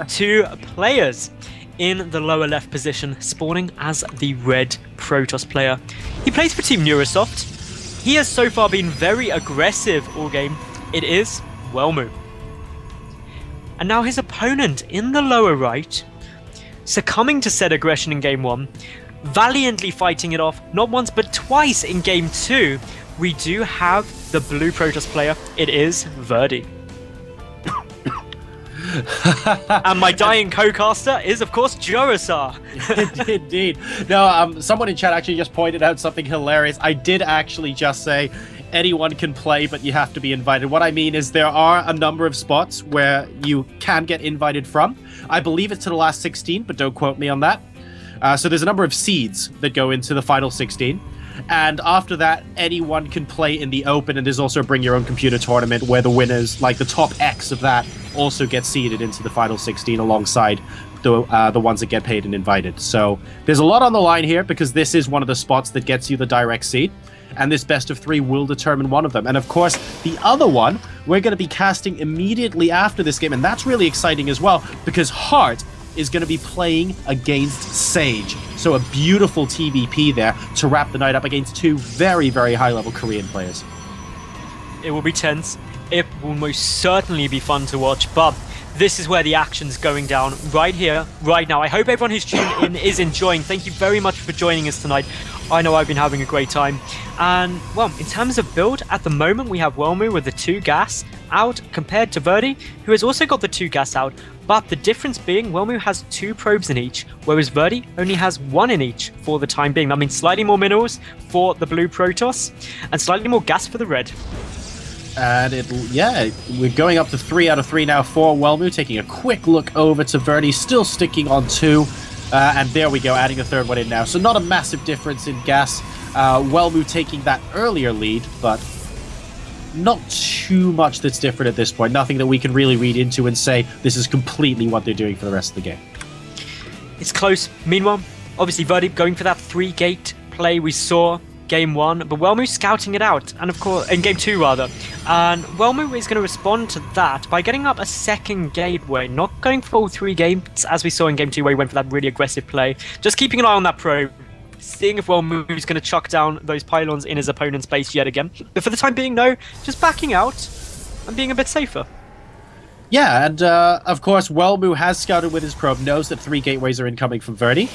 Two players in the lower left position, spawning as the red Protoss player. He plays for Team Neurosoft. He has so far been very aggressive all game. It is Welmu. And now his opponent in the lower right, succumbing to said aggression in game 1, valiantly fighting it off, not once but twice in game 2, we do have the blue Protoss player. It is Verdi. And my dying co-caster is, of course, Jorasar. Indeed. No, someone in chat actually just pointed out something hilarious. I did actually just say anyone can play, but you have to be invited. What I mean is there are a number of spots where you can get invited from. I believe it's to the last 16, but don't quote me on that. So there's a number of seeds that go into the final 16. And after that, anyone can play in the open, and there's also a bring your own computer tournament where the winners, like the top X of that, also get seeded into the final 16 alongside the ones that get paid and invited. So there's a lot on the line here because this is one of the spots that gets you the direct seed, and this best of 3 will determine one of them. And of course, the other one we're going to be casting immediately after this game, and that's really exciting as well because Heart is going to be playing against Sage. So a beautiful TVP there to wrap the night up against two very, very high-level Korean players. It will be tense. It will most certainly be fun to watch, but this is where the action's going down right here, right now. I hope everyone who's tuned in is enjoying. Thank you very much for joining us tonight. I know I've been having a great time. And, well, in terms of build, at the moment we have Welmu with the 2 gas out compared to Verdi, who has also got the 2 gas out. But the difference being, Welmu has 2 probes in each, whereas Verdi only has 1 in each for the time being. That means slightly more minerals for the blue Protoss, and slightly more gas for the red. And we're going up to 3 out of 3 now for Welmu, taking a quick look over to Verdi, still sticking on 2. And there we go, adding a 3rd one in now. So not a massive difference in gas. Welmu taking that earlier lead, but not too much that's different at this point. Nothing that we can really read into and say this is completely what they're doing for the rest of the game. It's close. Meanwhile, obviously Verdi going for that 3-gate play we saw game 1, but Welmu scouting it out, and of course in game 2 rather. And Welmu is going to respond to that by getting up a 2nd gateway, not going for all 3 gates as we saw in game 2 where he went for that really aggressive play. Just keeping an eye on that probe, seeing if Welmu is going to chuck down those pylons in his opponent's base yet again. But for the time being, no, just backing out and being a bit safer. Yeah, and of course Welmu has scouted with his probe, knows that 3 gateways are incoming from Verdi,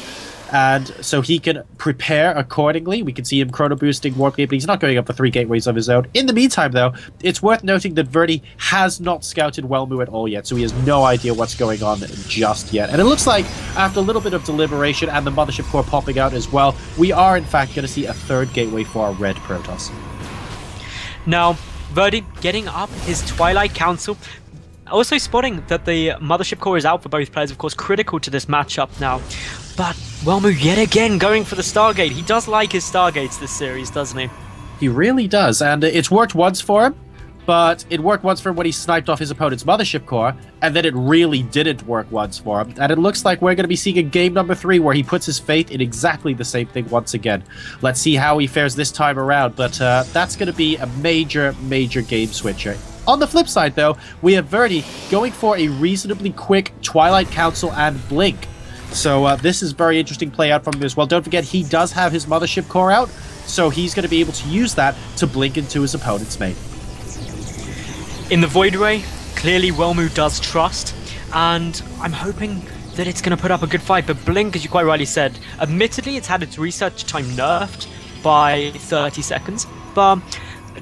and so he can prepare accordingly. We can see him chrono boosting Warp Gate, but he's not going up for 3 gateways of his own. In the meantime, though, it's worth noting that Verdi has not scouted Welmu at all yet, so he has no idea what's going on just yet. And it looks like, after a little bit of deliberation and the Mothership Core popping out as well, we are in fact going to see a 3rd gateway for our red Protoss. Now, Verdi getting up his Twilight Council. Also spotting that the Mothership Core is out for both players, of course, critical to this matchup now. But Welmu yet again going for the Stargate. He does like his Stargates this series, doesn't he? He really does, and it's worked once for him, but it worked once for him when he sniped off his opponent's Mothership Core, and then it really didn't work once for him. And it looks like we're going to be seeing a game number 3 where he puts his faith in exactly the same thing once again. Let's see how he fares this time around, but that's going to be a major, major game switcher. On the flip side, though, we have Verdi going for a reasonably quick Twilight Council and Blink. So this is very interesting play out from him as well. Don't forget, he does have his Mothership Core out, so he's going to be able to use that to blink into his opponent's main. In the Void Ray, clearly Welmu does trust, and I'm hoping that it's going to put up a good fight. But Blink, as you quite rightly said, admittedly it's had its research time nerfed by 30 seconds, but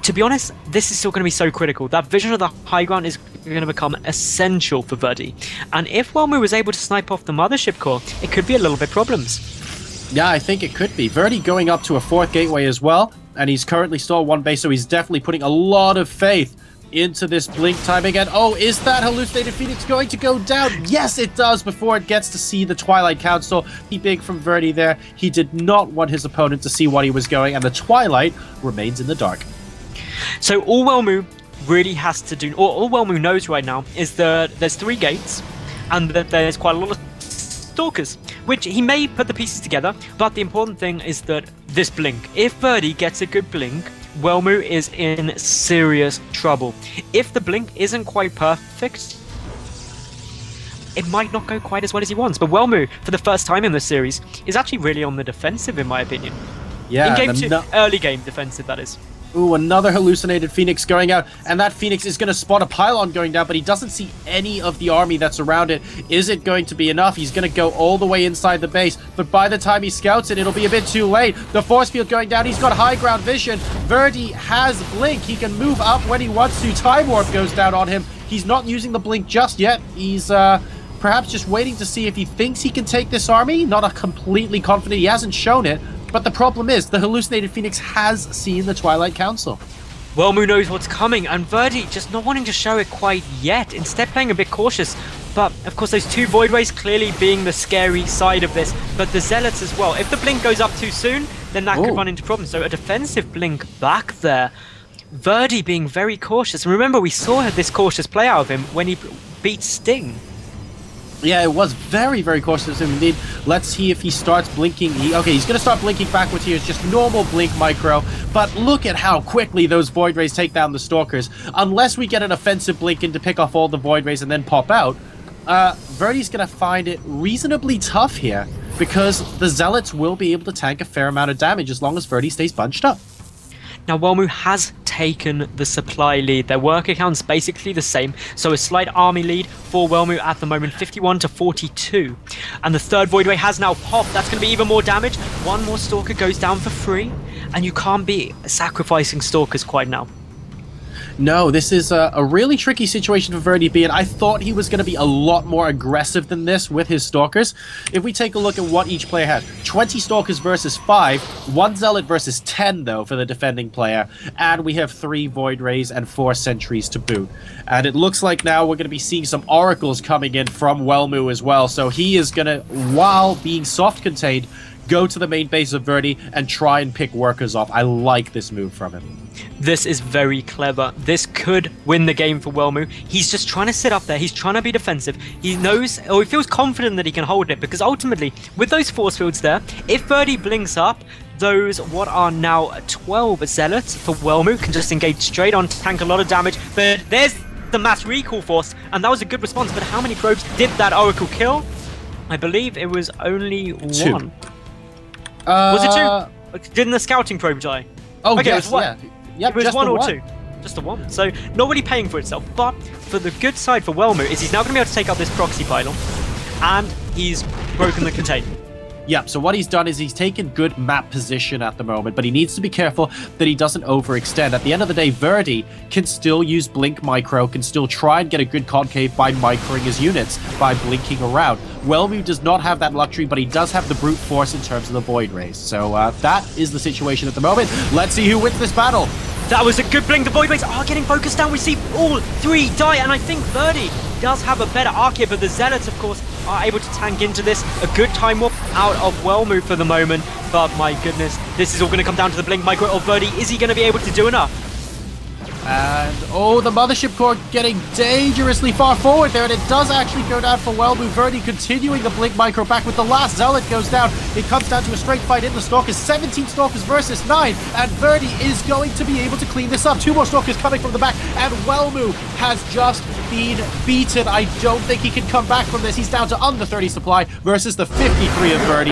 to be honest, this is still going to be so critical. That vision of the high ground is going to become essential for Verdi. And if Welmu was able to snipe off the Mothership Core, it could be a little bit problems. Yeah, I think it could be. Verdi going up to a 4th gateway as well, and he's currently still 1 base, so he's definitely putting a lot of faith into this Blink time again. Oh, is that Hallucinated Phoenix going to go down? Yes, it does, before it gets to see the Twilight Council. He big from Verdi there. He did not want his opponent to see what he was going, and the Twilight remains in the dark. So all Welmu really has to do, or all Welmu knows right now, is that there's 3 gates and that there's quite a lot of Stalkers, which he may put the pieces together, but the important thing is that this Blink, if Verdi gets a good Blink, Welmu is in serious trouble. If the Blink isn't quite perfect, it might not go quite as well as he wants. But Welmu, for the first time in this series, is actually really on the defensive, in my opinion. Yeah, in game 2, early game defensive, that is. Ooh, another hallucinated Phoenix going out, and that Phoenix is going to spot a pylon going down, but he doesn't see any of the army that's around it. Is it going to be enough? He's going to go all the way inside the base, but by the time he scouts it, it'll be a bit too late. The force field going down, he's got high ground vision. Verdi has blink, he can move up when he wants to. Time warp goes down on him. He's not using the blink just yet. He's perhaps just waiting to see if he thinks he can take this army. Not a completely confident, he hasn't shown it. But the problem is, the hallucinated Phoenix has seen the Twilight Council. Welmu knows what's coming, and Verdi just not wanting to show it quite yet, instead playing a bit cautious. But, of course, those 2 Void Rays clearly being the scary side of this, but the Zealots as well. If the blink goes up too soon, then that could run into problems. So a defensive blink back there. Verdi being very cautious. And remember, we saw this cautious play out of him when he beat Sting. Yeah, it was very, very cautious indeed. Let's see if he starts blinking. Okay, he's going to start blinking backwards here. It's just normal blink micro. But look at how quickly those Void Rays take down the Stalkers. Unless we get an offensive blink in to pick off all the Void Rays and then pop out, Verdi's going to find it reasonably tough here, because the Zealots will be able to tank a fair amount of damage as long as Verdi stays bunched up. Now, Welmu has taken the supply lead. Their worker count's basically the same, so a slight army lead for Welmu at the moment, 51 to 42. And the third Void Ray has now popped. That's going to be even more damage. One more Stalker goes down for free, and you can't be sacrificing Stalkers quite now. No, this is a really tricky situation for Verdi B, and I thought he was going to be a lot more aggressive than this with his Stalkers. If we take a look at what each player has, 20 Stalkers versus 5, 1 Zealot versus 10, though, for the defending player, and we have 3 Void Rays and 4 Sentries to boot. And it looks like now we're going to be seeing some Oracles coming in from Welmu as well, so he is going to, while being soft-contained, go to the main base of Verdi and try and pick workers off. I like this move from him. This is very clever. This could win the game for Welmu. He's just trying to sit up there. He's trying to be defensive. He knows, or he feels confident that he can hold it, because ultimately, with those force fields there, if Verdi blinks up, those what are now 12 Zealots for Welmu can just engage straight on, tank a lot of damage. But there's the mass recall force, and that was a good response. But how many probes did that Oracle kill? I believe it was only 2. 1. Was it 2? Didn't the scouting probe die? Oh, okay, yes, it was 1. yeah. Yep, it was just 1 or 1. 2. Just the 1. So, not really paying for itself. But, for the good side for Welmu, is he's now going to be able to take out this proxy pylon. And he's broken the containment. Yep, so what he's done is he's taken good map position at the moment, but he needs to be careful that he doesn't overextend. At the end of the day, Verdi can still use Blink Micro, can still try and get a good concave by microing his units, by blinking around. Welmu does not have that luxury, but he does have the brute force in terms of the Void Rays. So that is the situation at the moment. Let's see who wins this battle. That was a good blink. The Void Rays are getting focused down. We see all 3 die, and I think Verdi does have a better arc here, but the Zealots, of course, are able to tank into this. A good time warp out of Welmu for the moment, but my goodness, this is all going to come down to the blink micro of Verdi. Is he going to be able to do enough? And, oh, the Mothership Core getting dangerously far forward there, and it does actually go down for Welmu. Verdi continuing the Blink Micro back with the last Zealot goes down. It comes down to a straight fight in the Stalkers. 17 Stalkers versus 9, and Verdi is going to be able to clean this up. 2 more Stalkers coming from the back, and Welmu has just been beaten. I don't think he can come back from this. He's down to under 30 supply versus the 53 of Verdi.